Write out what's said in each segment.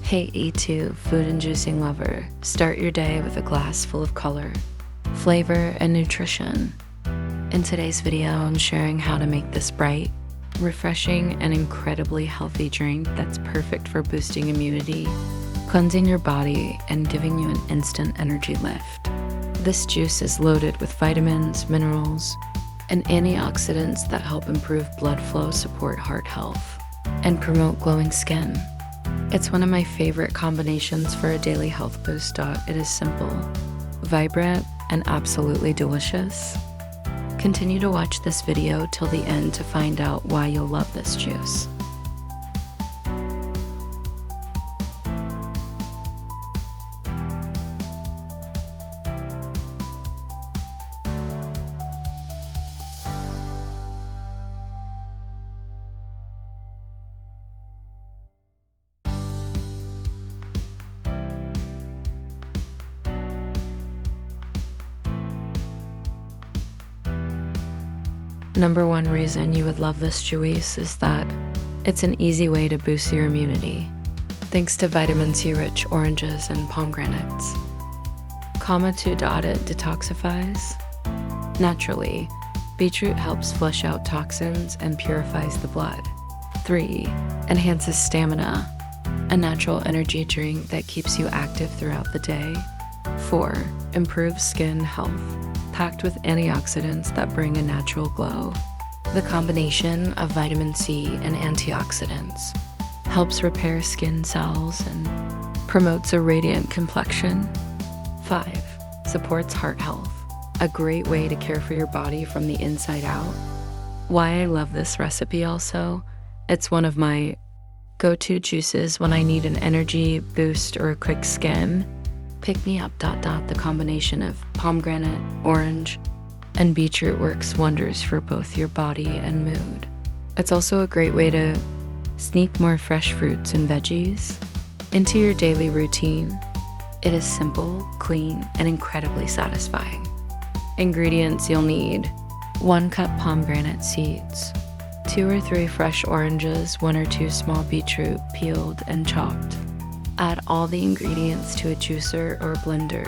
Hey E2 food and juicing lover, start your day with a glass full of color, flavor, and nutrition. In today's video, I'm sharing how to make this bright, refreshing, and incredibly healthy drink that's perfect for boosting immunity, cleansing your body, and giving you an instant energy lift. This juice is loaded with vitamins, minerals, and antioxidants that help improve blood flow, support heart health, and promote glowing skin. It's one of my favorite combinations for a daily health boost. It is simple, vibrant, and absolutely delicious. Continue to watch this video till the end to find out why you'll love this juice. Number one reason you would love this juice is that it's an easy way to boost your immunity, thanks to vitamin C rich oranges and pomegranates. Comma 2. It detoxifies. Naturally, beetroot helps flush out toxins and purifies the blood. 3. Enhances stamina, a natural energy drink that keeps you active throughout the day. 4. Improves skin health, packed with antioxidants that bring a natural glow. The combination of vitamin C and antioxidants helps repair skin cells and promotes a radiant complexion. 5. Supports heart health, a great way to care for your body from the inside out. Why I love this recipe also, it's one of my go-to juices when I need an energy boost or a quick skin. Pick me up. The combination of pomegranate, orange, and beetroot works wonders for both your body and mood. It's also a great way to sneak more fresh fruits and veggies into your daily routine. It is simple, clean, and incredibly satisfying. Ingredients you'll need: 1 cup pomegranate seeds, 2 or 3 fresh oranges, 1 or 2 small beetroot peeled and chopped. Add all the ingredients to a juicer or blender.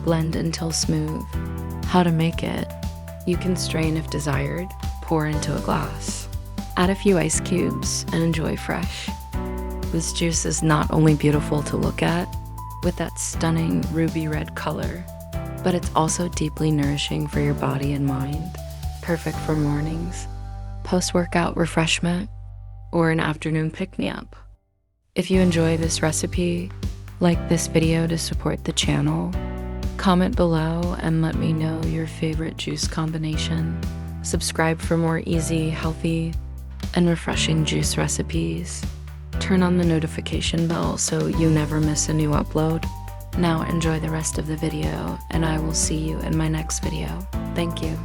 Blend until smooth. How to make it: you can strain if desired, pour into a glass. Add a few ice cubes and enjoy fresh. This juice is not only beautiful to look at, with that stunning ruby red color, but it's also deeply nourishing for your body and mind. Perfect for mornings, post-workout refreshment, or an afternoon pick-me-up. If you enjoy this recipe, like this video to support the channel, comment below and let me know your favorite juice combination. Subscribe for more easy, healthy, and refreshing juice recipes. Turn on the notification bell so you never miss a new upload. Now enjoy the rest of the video, and I will see you in my next video. Thank you.